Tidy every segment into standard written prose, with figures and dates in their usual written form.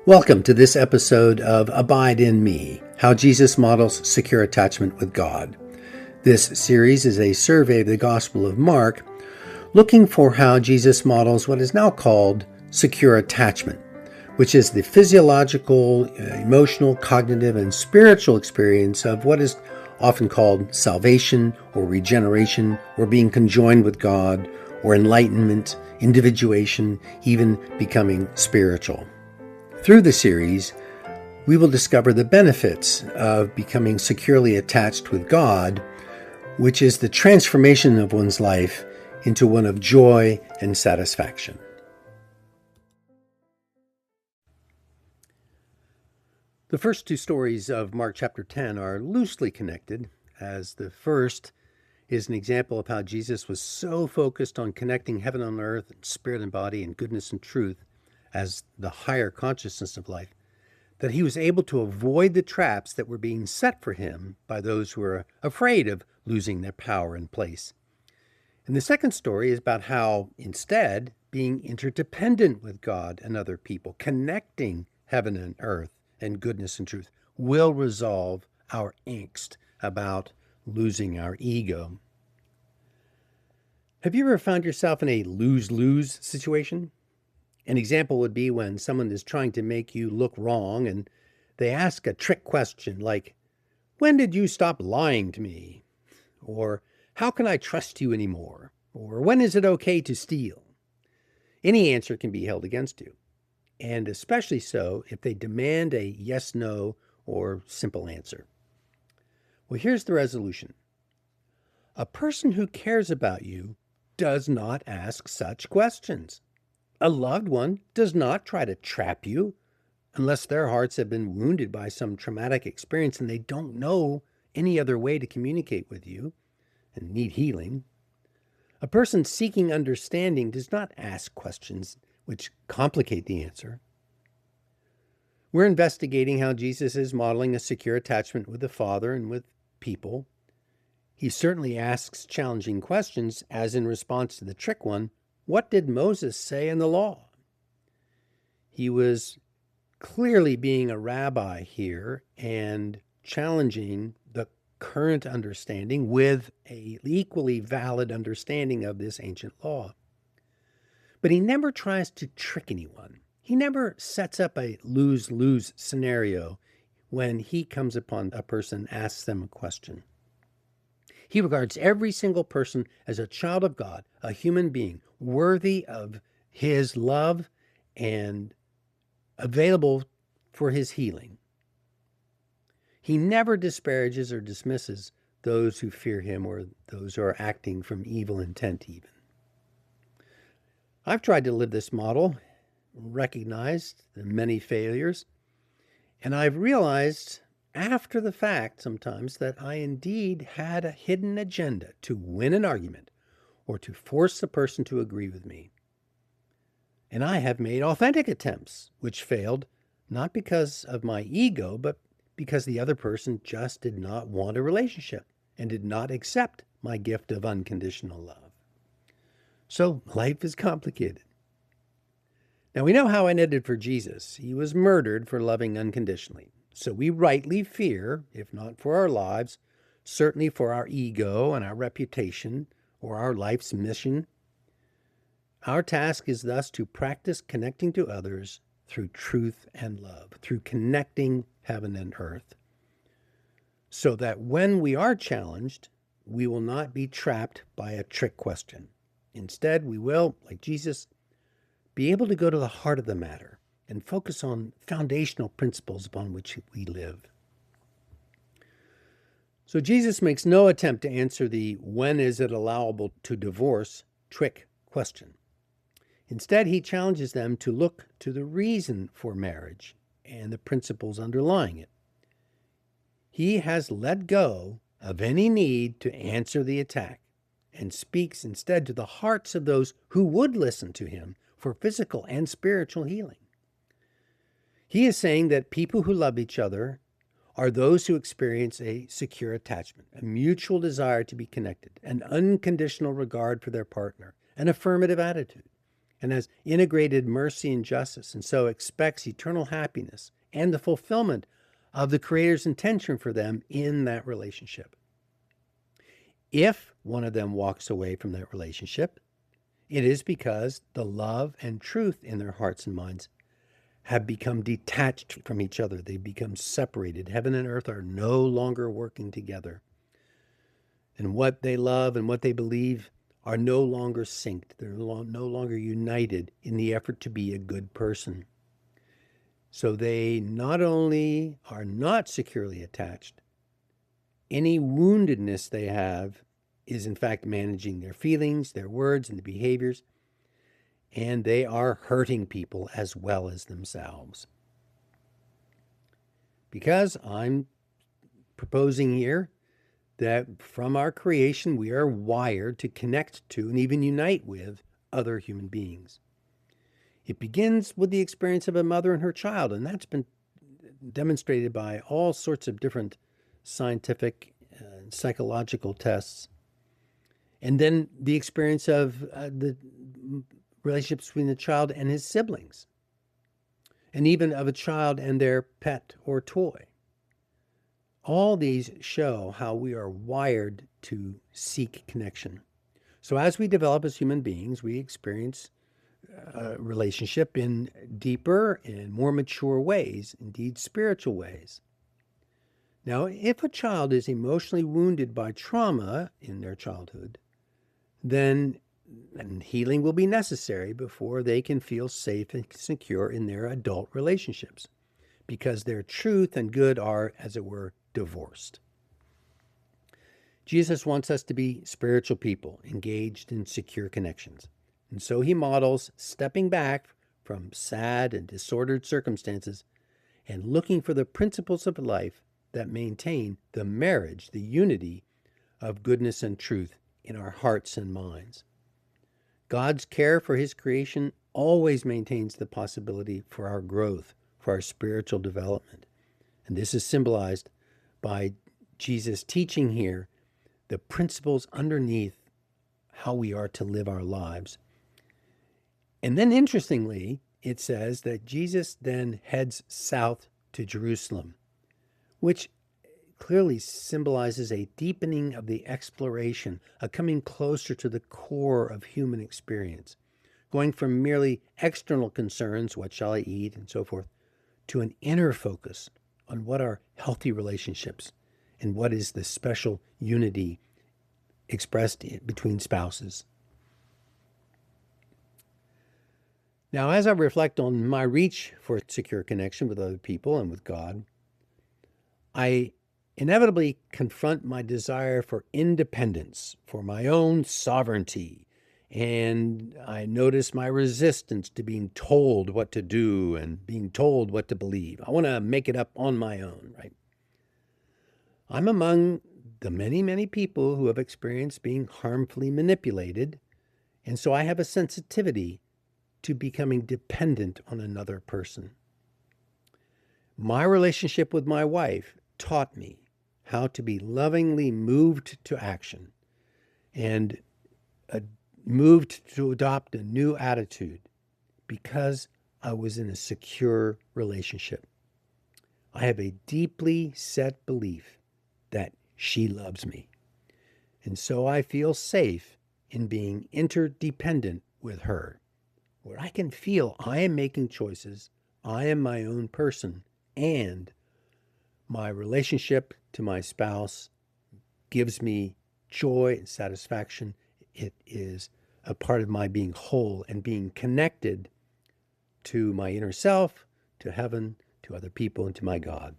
Welcome to this episode of Abide in Me, How Jesus Models Secure Attachment with God. This series is a survey of the Gospel of Mark, looking for how Jesus models what is now called secure attachment, which is the physiological, emotional, cognitive, and spiritual experience of what is often called salvation or regeneration or being conjoined with God or enlightenment, individuation, even becoming spiritual. Through the series, we will discover the benefits of becoming securely attached with God, which is the transformation of one's life into one of joy and satisfaction. The first two stories of Mark chapter 10 are loosely connected, as the first is an example of how Jesus was so focused on connecting heaven and earth, and spirit and body, and goodness and truth as the higher consciousness of life, that he was able to avoid the traps that were being set for him by those who were afraid of losing their power and place. And the second story is about how, instead, being interdependent with God and other people, connecting heaven and earth and goodness and truth, will resolve our angst about losing our ego. Have you ever found yourself in a lose-lose situation? An example would be when someone is trying to make you look wrong and they ask a trick question like, "When did you stop lying to me?" Or, "How can I trust you anymore?" Or, "When is it okay to steal?" Any answer can be held against you, and especially so if they demand a yes, no, or simple answer. Well, here's the resolution. A person who cares about you does not ask such questions. A loved one does not try to trap you unless their hearts have been wounded by some traumatic experience and they don't know any other way to communicate with you and need healing. A person seeking understanding does not ask questions which complicate the answer. We're investigating how Jesus is modeling a secure attachment with the Father and with people. He certainly asks challenging questions, as in response to the trick one, what did Moses say in the law? He was clearly being a rabbi here and challenging the current understanding with an equally valid understanding of this ancient law. But he never tries to trick anyone. He never sets up a lose-lose scenario when he comes upon a person and asks them a question. He regards every single person as a child of God, a human being, worthy of his love and available for his healing. He never disparages or dismisses those who fear him or those who are acting from evil intent even. I've tried to live this model, recognized the many failures, and I've realized after the fact sometimes that I indeed had a hidden agenda to win an argument or to force the person to agree with me. And I have made authentic attempts which failed, not because of my ego, but because the other person just did not want a relationship and did not accept my gift of unconditional love. So life is complicated. Now we know how it ended for Jesus. He was murdered for loving unconditionally. So we rightly fear, if not for our lives, certainly for our ego and our reputation or our life's mission. Our task is thus to practice connecting to others through truth and love, through connecting heaven and earth, so that when we are challenged, we will not be trapped by a trick question. Instead, we will, like Jesus, be able to go to the heart of the matter and focus on foundational principles upon which we live. So Jesus makes no attempt to answer the "when is it allowable to divorce" trick question. Instead, he challenges them to look to the reason for marriage and the principles underlying it. He has let go of any need to answer the attack and speaks instead to the hearts of those who would listen to him for physical and spiritual healing. He is saying that people who love each other are those who experience a secure attachment, a mutual desire to be connected, an unconditional regard for their partner, an affirmative attitude, and has integrated mercy and justice, and so expects eternal happiness and the fulfillment of the Creator's intention for them in that relationship. If one of them walks away from that relationship, it is because the love and truth in their hearts and minds have become detached from each other. They become separated. Heaven and earth are no longer working together. And what they love and what they believe are no longer synced. They're no longer united in the effort to be a good person. So they not only are not securely attached, any woundedness they have is in fact managing their feelings, their words, and the behaviors, and they are hurting people as well as themselves. Because I'm proposing here that from our creation, we are wired to connect to and even unite with other human beings. It begins with the experience of a mother and her child, and that's been demonstrated by all sorts of different scientific and psychological tests. And then the experience of the relationships between the child and his siblings, and even of a child and their pet or toy. All these show how we are wired to seek connection. So as we develop as human beings, we experience a relationship in deeper and more mature ways, indeed spiritual ways. Now, if a child is emotionally wounded by trauma in their childhood, then healing will be necessary before they can feel safe and secure in their adult relationships, because their truth and good are, as it were, divorced. Jesus wants us to be spiritual people, engaged in secure connections. And so he models stepping back from sad and disordered circumstances and looking for the principles of life that maintain the marriage, the unity of goodness and truth in our hearts and minds. God's care for his creation always maintains the possibility for our growth, for our spiritual development. And this is symbolized by Jesus' teaching here the principles underneath how we are to live our lives. And then interestingly, it says that Jesus then heads south to Jerusalem, which clearly symbolizes a deepening of the exploration, a coming closer to the core of human experience, going from merely external concerns, what shall I eat, and so forth, to an inner focus on what are healthy relationships and what is the special unity expressed between spouses. Now, as I reflect on my reach for secure connection with other people and with God, I inevitably confront my desire for independence, for my own sovereignty, and I notice my resistance to being told what to do and being told what to believe. I want to make it up on my own, right? I'm among the many, many people who have experienced being harmfully manipulated, and so I have a sensitivity to becoming dependent on another person. My relationship with my wife taught me how to be lovingly moved to action and moved to adopt a new attitude because I was in a secure relationship. I have a deeply set belief that she loves me. And so I feel safe in being interdependent with her, where I can feel I am making choices, I am my own person, and my relationship to my spouse gives me joy and satisfaction. It is a part of my being whole and being connected to my inner self, to heaven, to other people, and to my God.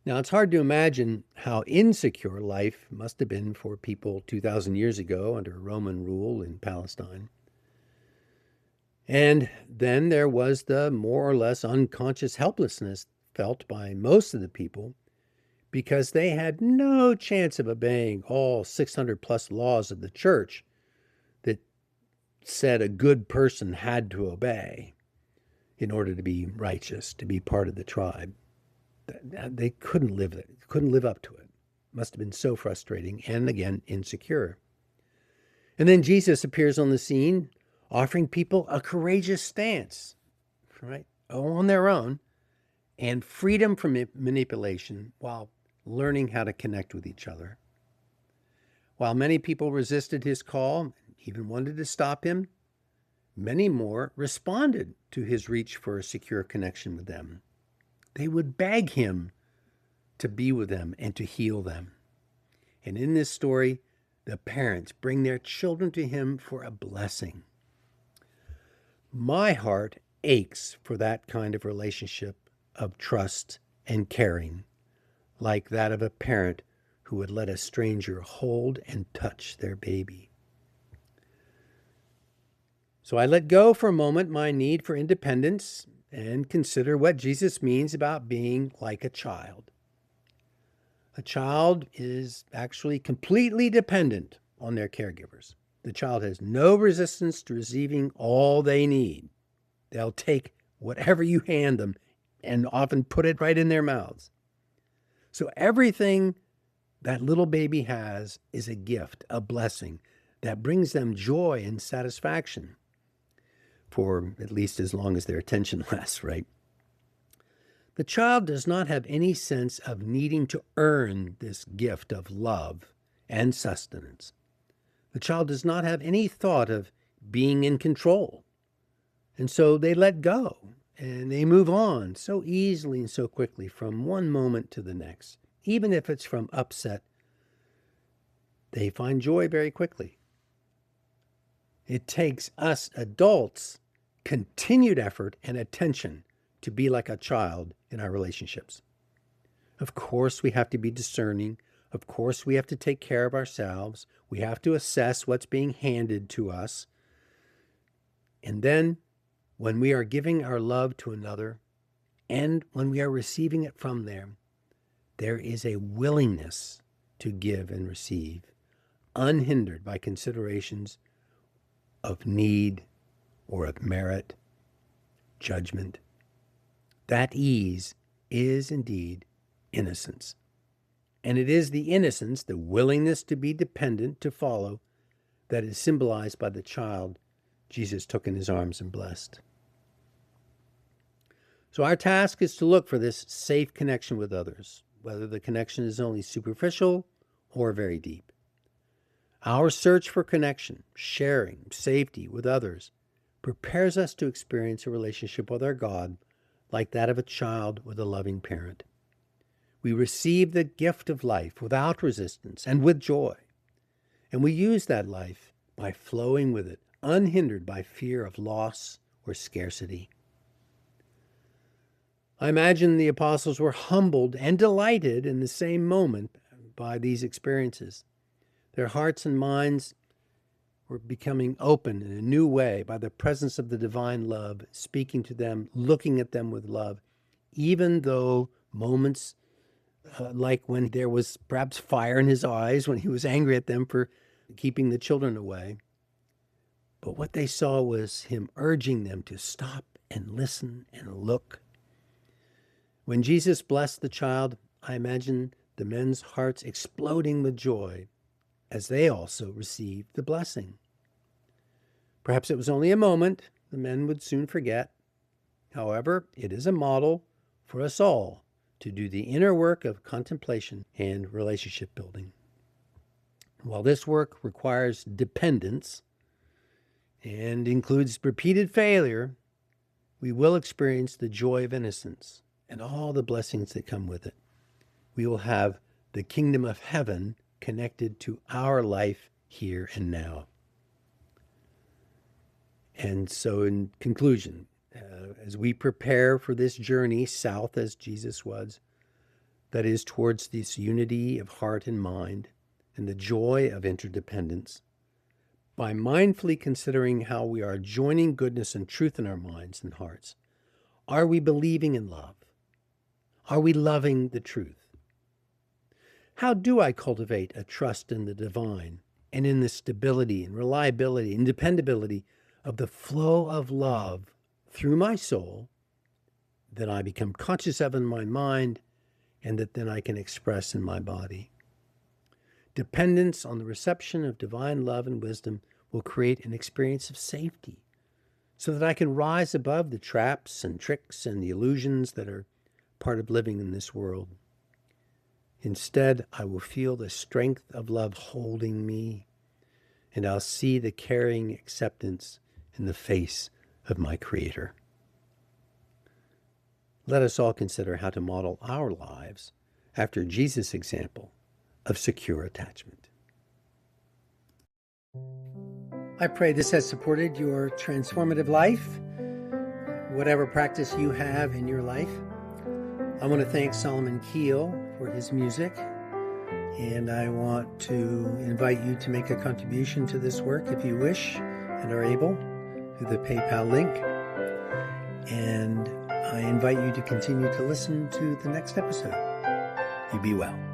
Now, it's hard to imagine how insecure life must have been for people 2,000 years ago under Roman rule in Palestine. And then there was the more or less unconscious helplessness felt by most of the people because they had no chance of obeying all 600 plus laws of the church that said a good person had to obey in order to be righteous, to be part of the tribe. They couldn't live up to it. Must have been so frustrating and, again, insecure. And then Jesus appears on the scene, offering people a courageous stance, right, on their own, and freedom from manipulation while learning how to connect with each other. While many people resisted his call, even wanted to stop him, many more responded to his reach for a secure connection with them. They would beg him to be with them and to heal them. And in this story, the parents bring their children to him for a blessing. My heart aches for that kind of relationship of trust and caring, like that of a parent who would let a stranger hold and touch their baby. So I let go for a moment my need for independence and consider what Jesus means about being like a child. A child is actually completely dependent on their caregivers. The child has no resistance to receiving all they need. They'll take whatever you hand them and often put it right in their mouths. So everything that little baby has is a gift, a blessing that brings them joy and satisfaction for at least as long as their attention lasts, right? The child does not have any sense of needing to earn this gift of love and sustenance. The child does not have any thought of being in control. And so they let go and they move on so easily and so quickly from one moment to the next. Even if it's from upset, they find joy very quickly. It takes us adults continued effort and attention to be like a child in our relationships. Of course, we have to be discerning. Of course, we have to take care of ourselves. We have to assess what's being handed to us. And then, when we are giving our love to another, and when we are receiving it from them, there is a willingness to give and receive, unhindered by considerations of need or of merit, judgment. That ease is indeed innocence. And it is the innocence, the willingness to be dependent, to follow, that is symbolized by the child Jesus took in his arms and blessed. So our task is to look for this safe connection with others, whether the connection is only superficial or very deep. Our search for connection, sharing, safety with others prepares us to experience a relationship with our God like that of a child with a loving parent. We receive the gift of life without resistance and with joy, and we use that life by flowing with it, unhindered by fear of loss or scarcity. I imagine the apostles were humbled and delighted in the same moment by these experiences. Their hearts and minds were becoming open in a new way by the presence of the divine love, speaking to them, looking at them with love, even though moments like when there was perhaps fire in his eyes, when he was angry at them for keeping the children away. But what they saw was him urging them to stop and listen and look. When Jesus blessed the child, I imagine the men's hearts exploding with joy as they also received the blessing. Perhaps it was only a moment. The men would soon forget. However, it is a model for us all to do the inner work of contemplation and relationship building. While this work requires dependence and includes repeated failure, we will experience the joy of innocence and all the blessings that come with it. We will have the kingdom of heaven connected to our life here and now. And so in conclusion, as we prepare for this journey south as Jesus was, that is towards this unity of heart and mind and the joy of interdependence, by mindfully considering how we are joining goodness and truth in our minds and hearts, are we believing in love? Are we loving the truth? How do I cultivate a trust in the divine and in the stability and reliability and dependability of the flow of love through my soul that I become conscious of in my mind and that then I can express in my body? Dependence on the reception of divine love and wisdom will create an experience of safety so that I can rise above the traps and tricks and the illusions that are part of living in this world. Instead, I will feel the strength of love holding me, and I'll see the caring acceptance in the face of my Creator. Let us all consider how to model our lives after Jesus' example of secure attachment. I pray this has supported your transformative life, whatever practice you have in your life. I want to thank Solomon Keel for his music, and I want to invite you to make a contribution to this work if you wish and are able through the PayPal link. And I invite you to continue to listen to the next episode. You be well.